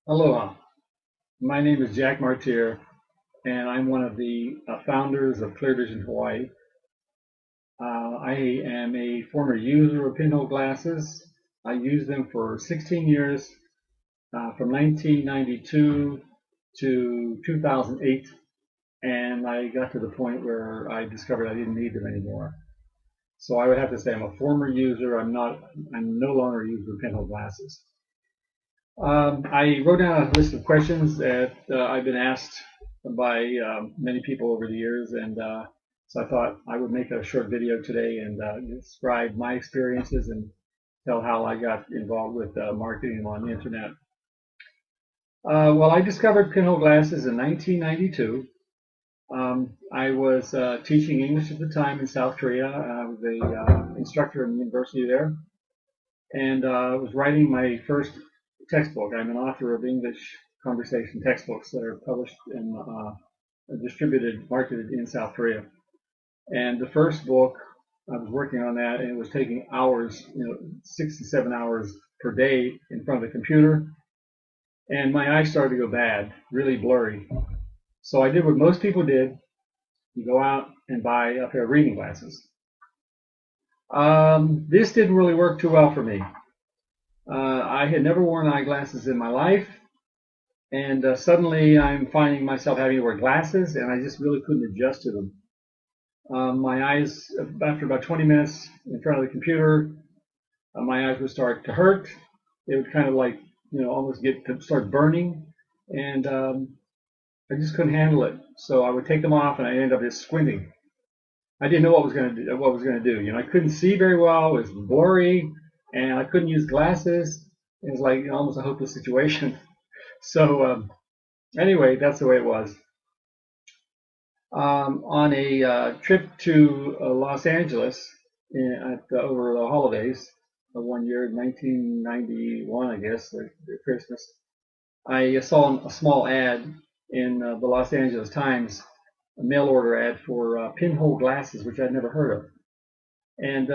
Aloha. My name is Jack Martyr, and I'm one of the founders of ClearVision Hawaii. I am a former user of Pinhole glasses. I used them for 16 years, from 1992 to 2008, and I got to the point where I discovered I didn't need them anymore. So I would have to say I'm a former user. I'm no longer a user of Pinhole glasses. I wrote down a list of questions that I've been asked by many people over the years, and so I thought I would make a short video today and describe my experiences and tell how I got involved with marketing on the internet. Well, I discovered Pinhole glasses in 1992. I was teaching English at the time in South Korea. I was a instructor in the university there, and was writing my first textbook. I'm an author of English conversation textbooks that are published and distributed, marketed in South Korea. And the first book, I was working on that, and it was taking hours, 6 to 7 hours per day in front of the computer. And my eyes started to go bad, really blurry. So I did what most people did. You go out and buy a pair of reading glasses. This didn't really work too well for me. I had never worn eyeglasses in my life, and suddenly I'm finding myself having to wear glasses, and I just really couldn't adjust to them. My eyes, after about 20 minutes in front of the computer, my eyes would start to hurt. They would kind of like, almost start burning, and I just couldn't handle it. So I would take them off, and I ended up just squinting. I didn't know what was going to do. I couldn't see very well. It was blurry, and I couldn't use glasses. It was like almost a hopeless situation. So anyway, that's the way it was. On a trip to Los Angeles over the holidays of one year, 1991, I guess, Christmas, I saw a small ad in the Los Angeles Times, a mail order ad for Pinhole glasses, which I'd never heard of. And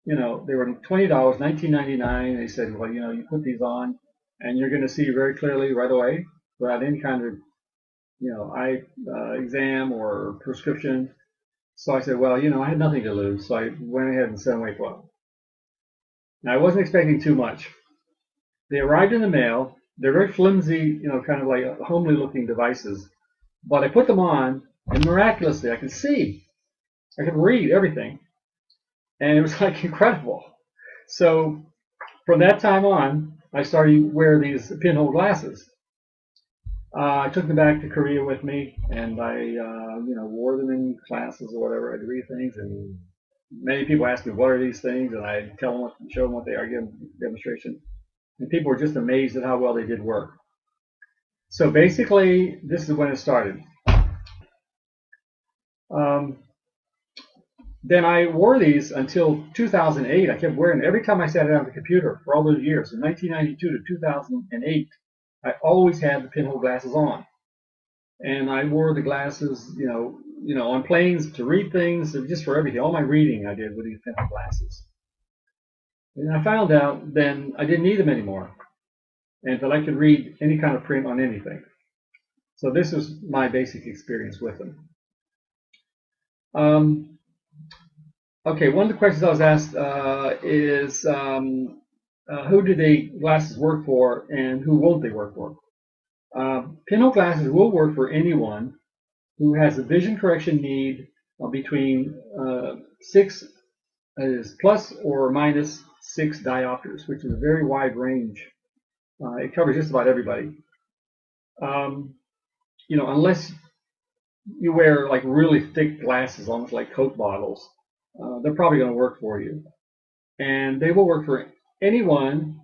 they were $20, 1999. They said, well, you put these on, and you're going to see very clearly right away without any kind of eye exam or prescription. So I said, well, I had nothing to lose, so I went ahead and sent away for them. Now I wasn't expecting too much. They arrived in the mail. They're very flimsy, kind of like homely looking devices. But I put them on, and miraculously I could see. I could read everything. And it was like incredible. So from that time on, I started to wear these Pinhole glasses. I took them back to Korea with me, and I, wore them in classes or whatever. I'd read things, and many people ask me, "What are these things?" And I tell them, show them what they are, give them a demonstration, and people were just amazed at how well they did work. So basically, this is when it started. Then I wore these until 2008. I kept wearing them every time I sat down at the computer for all those years. From 1992 to 2008, I always had the Pinhole glasses on. And I wore the glasses, on planes to read things, just for everything. All my reading I did with these Pinhole glasses. And I found out then I didn't need them anymore, and that I could read any kind of print on anything. So this is my basic experience with them. Okay, one of the questions I was asked is who do the glasses work for, and who won't they work for? Pinhole glasses will work for anyone who has a vision correction need between 6 is plus or minus 6 diopters, which is a very wide range. It covers just about everybody. Unless you wear like really thick glasses, almost like Coke bottles, they're probably going to work for you. And they will work for anyone.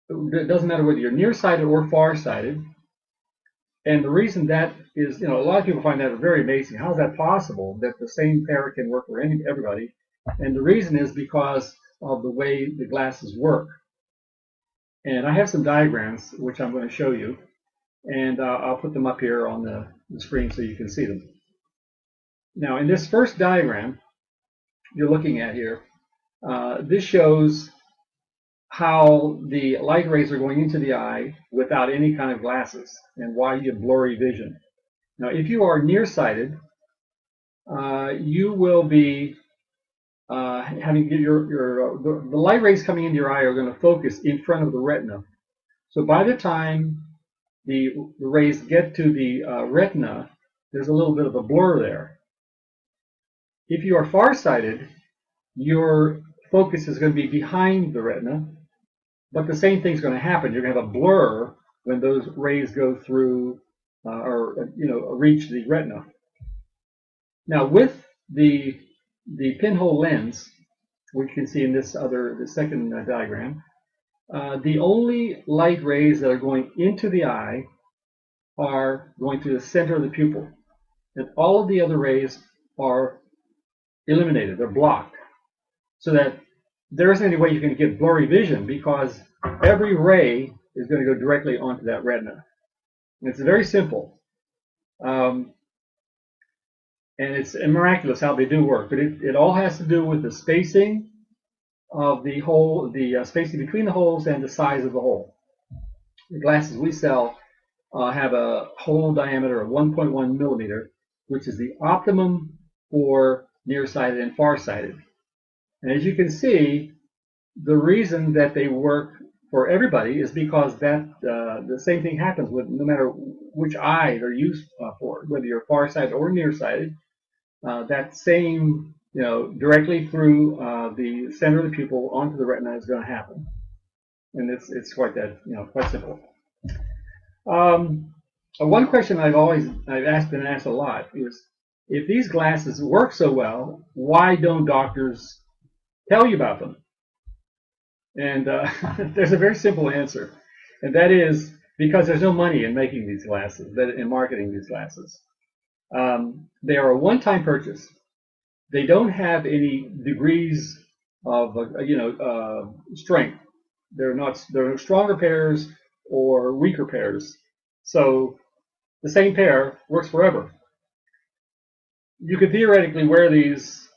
It doesn't matter whether you're nearsighted or farsighted. And the reason that is, a lot of people find that very amazing. How is that possible that the same pair can work for everybody? And the reason is because of the way the glasses work. And I have some diagrams which I'm going to show you, and I'll put them up here on the screen so you can see them. Now, in this first diagram you're looking at here, this shows how the light rays are going into the eye without any kind of glasses and why you have blurry vision. Now, if you are nearsighted, you will be having the light rays coming into your eye are going to focus in front of the retina. So by the time the rays get to the retina, there's a little bit of a blur there. If you are farsighted, your focus is going to be behind the retina, but the same thing's going to happen. You're going to have a blur when those rays go through or reach the retina. Now, with the pinhole lens, which you can see in the second diagram, the only light rays that are going into the eye are going to the center of the pupil, and all of the other rays are eliminated. They're blocked, so that there isn't any way you can get blurry vision because every ray is going to go directly onto that retina. And it's very simple. And it's miraculous how they do work, but it all has to do with the spacing of the hole, the spacing between the holes, and the size of the hole. The glasses we sell have a hole diameter of 1.1 millimeter, which is the optimum for nearsighted and farsighted. And as you can see, the reason that they work for everybody is because that the same thing happens with no matter which eye they're used for, whether you're farsighted or nearsighted. That same, directly through the center of the pupil onto the retina is going to happen, and it's quite quite simple. One question I've been asked a lot is, if these glasses work so well, why don't doctors tell you about them? And there's a very simple answer, and that is because there's no money in making these glasses, in marketing these glasses. They are a one-time purchase. They don't have any degrees of strength. They're stronger pairs or weaker pairs. So the same pair works forever. You could theoretically wear these,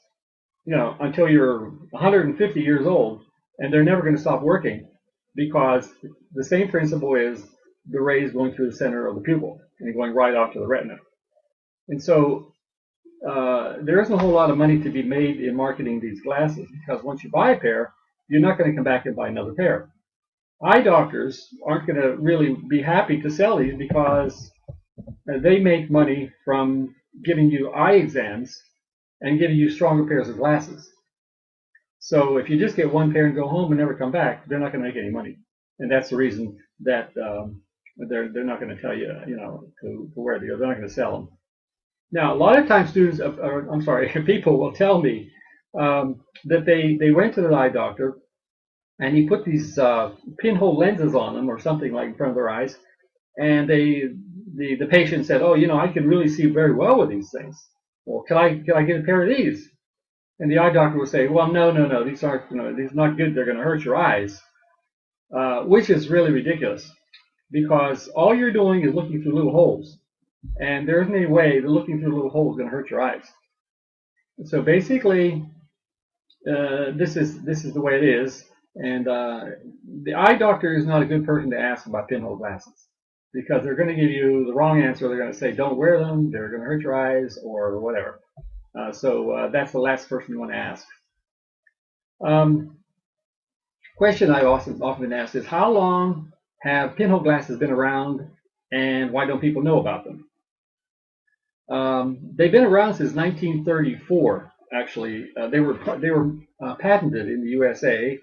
until you're 150 years old, and they're never going to stop working, because the same principle is the rays going through the center of the pupil and going right off to the retina. And so there isn't a whole lot of money to be made in marketing these glasses, because once you buy a pair, you're not going to come back and buy another pair. Eye doctors aren't going to really be happy to sell these, because they make money from giving you eye exams and giving you stronger pairs of glasses. So if you just get one pair and go home and never come back, they're not going to make any money. And that's the reason that they're not going to tell you, to wear these. They're not going to sell them. Now, a lot of times people will tell me that they went to their eye doctor and he put these pinhole lenses on them or something like in front of their eyes, and the patient said, "Oh, I can really see very well with these things. Well, can I get a pair of these?" And the eye doctor will say, "Well, no, these aren't, these are not good. They're going to hurt your eyes," which is really ridiculous, because all you're doing is looking through little holes. And there isn't any way that looking through a little hole is going to hurt your eyes. So basically, this is the way it is. And the eye doctor is not a good person to ask about pinhole glasses, because they're going to give you the wrong answer. They're going to say, "Don't wear them. They're going to hurt your eyes," or whatever. So that's the last person you want to ask. Question I've often been asked is, how long have pinhole glasses been around, and why don't people know about them? They've been around since 1934. Actually, they were patented in the USA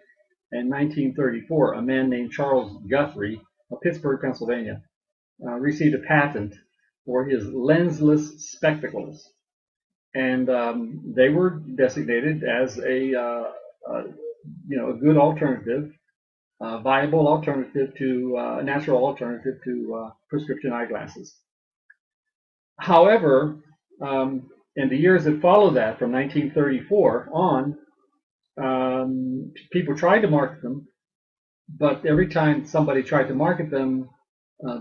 in 1934. A man named Charles Guthrie of Pittsburgh, Pennsylvania, received a patent for his lensless spectacles, and they were designated as a good alternative, viable alternative to natural alternative to prescription eyeglasses. However, in the years that followed that, from 1934 on, people tried to market them, but every time somebody tried to market them,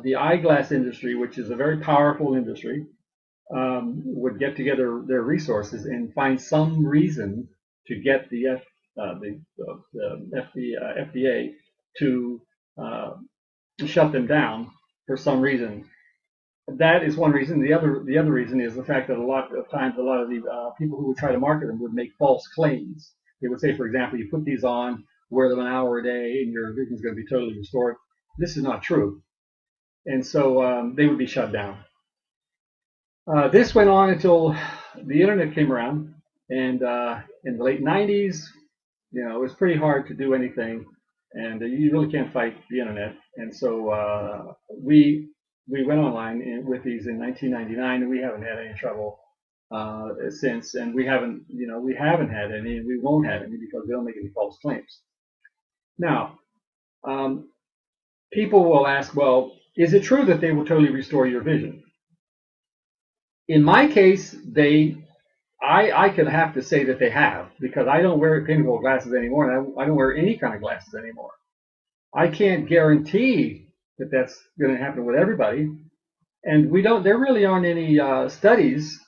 the eyeglass industry, which is a very powerful industry, would get together their resources and find some reason to get the FDA to shut them down for some reason. That is one reason. The other reason is the fact that a lot of times a lot of the people who would try to market them would make false claims. They would say, for example, you put these on, wear them an hour a day, and your vision is going to be totally restored. This is not true, and so they would be shut down. This went on until the internet came around, and in the late 90s, it was pretty hard to do anything, and you really can't fight the internet. And so we went online with these in 1999, and we haven't had any trouble since. And we haven't had any, and we won't have any because we don't make any false claims. Now, people will ask, well, is it true that they will totally restore your vision? In my case, I could have to say that they have, because I don't wear pinhole glasses anymore, and I don't wear any kind of glasses anymore. I can't guarantee that that's going to happen with everybody, and there really aren't any studies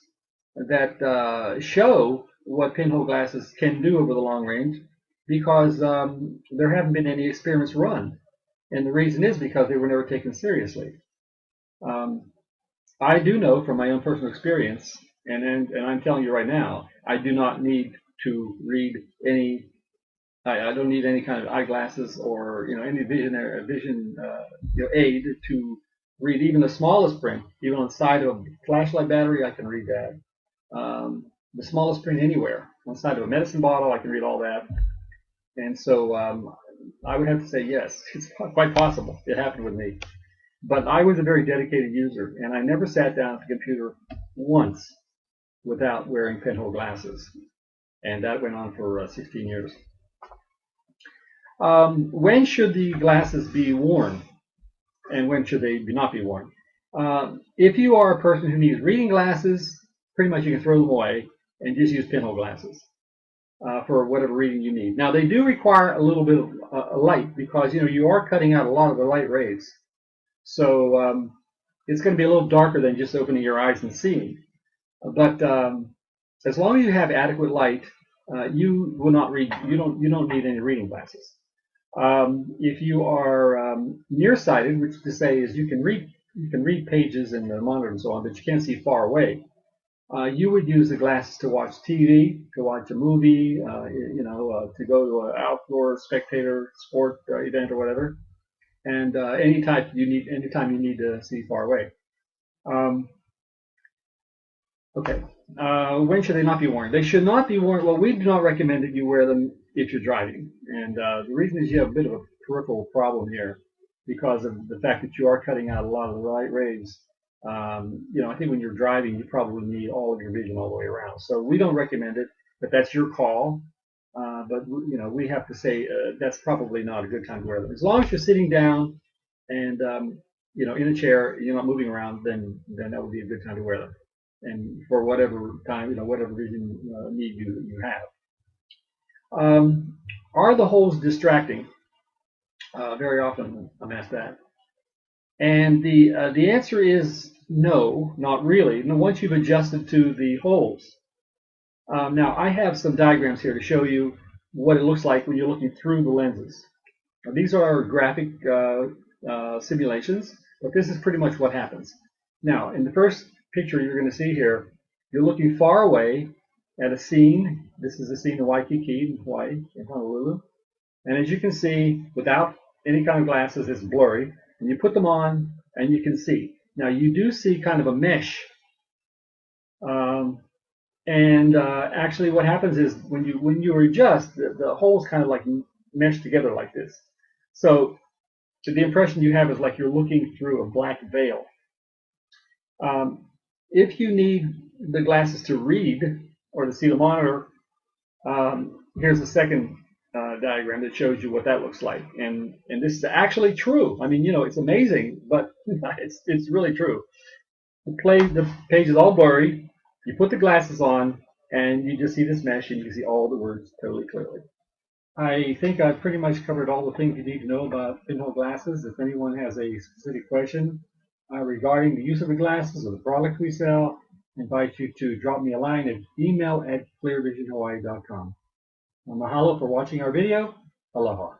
that show what pinhole glasses can do over the long range, because there haven't been any experiments run, and the reason is because they were never taken seriously. I do know from my own personal experience, and I'm telling you right now, I do not need to read any. I don't need any kind of eyeglasses or any vision aid to read even the smallest print. Even on the side of a flashlight battery, I can read that. The smallest print anywhere. On the side of a medicine bottle, I can read all that. And so I would have to say yes, it's quite possible. It happened with me. But I was a very dedicated user, and I never sat down at the computer once without wearing pinhole glasses. And that went on for 16 years. When should the glasses be worn, and when should they not be worn? If you are a person who needs reading glasses, pretty much you can throw them away and just use pinhole glasses for whatever reading you need. Now, they do require a little bit of light, because you are cutting out a lot of the light rays. So it's going to be a little darker than just opening your eyes and seeing. But as long as you have adequate light, you will not read. You don't need any reading glasses. If you are nearsighted, which to say is you can read pages in the monitor and so on, but you can't see far away, you would use the glasses to watch TV, to watch a movie, to go to an outdoor spectator sport event or whatever. And anytime you need to see far away. Okay. When should they not be worn? They should not be worn. Well, we do not recommend that you wear them if you're driving. And the reason is you have a bit of a peripheral problem here because of the fact that you are cutting out a lot of the light rays. I think when you're driving, you probably need all of your vision all the way around. So we don't recommend it, but that's your call. But we have to say that's probably not a good time to wear them. As long as you're sitting down and in a chair, you're not moving around, then that would be a good time to wear them. And for whatever time, whatever vision need you have. Are the holes distracting? Very often I'm asked that, and the answer is no, not really. Once you've adjusted to the holes. Now I have some diagrams here to show you what it looks like when you're looking through the lenses. Now, these are graphic simulations, but this is pretty much what happens. Now, in the first picture you're going to see here, you're looking far away at a scene. This is a scene in Waikiki, in Hawaii, in Honolulu. And as you can see, without any kind of glasses, it's blurry. And you put them on, and you can see. Now, you do see kind of a mesh. Actually, what happens is when you adjust, the holes kind of like mesh together like this. So the impression you have is like you're looking through a black veil. If you need the glasses to read or to see the monitor, here's a second diagram that shows you what that looks like. And this is actually true. I mean, it's amazing, but it's really true. The page is all blurry. You put the glasses on, and you just see this mesh, and you can see all the words totally clearly. I think I've pretty much covered all the things you need to know about pinhole glasses. If anyone has a specific question regarding the use of the glasses or the product we sell, I invite you to drop me a line at email@clearvisionhawaii.com. Mahalo for watching our video. Aloha.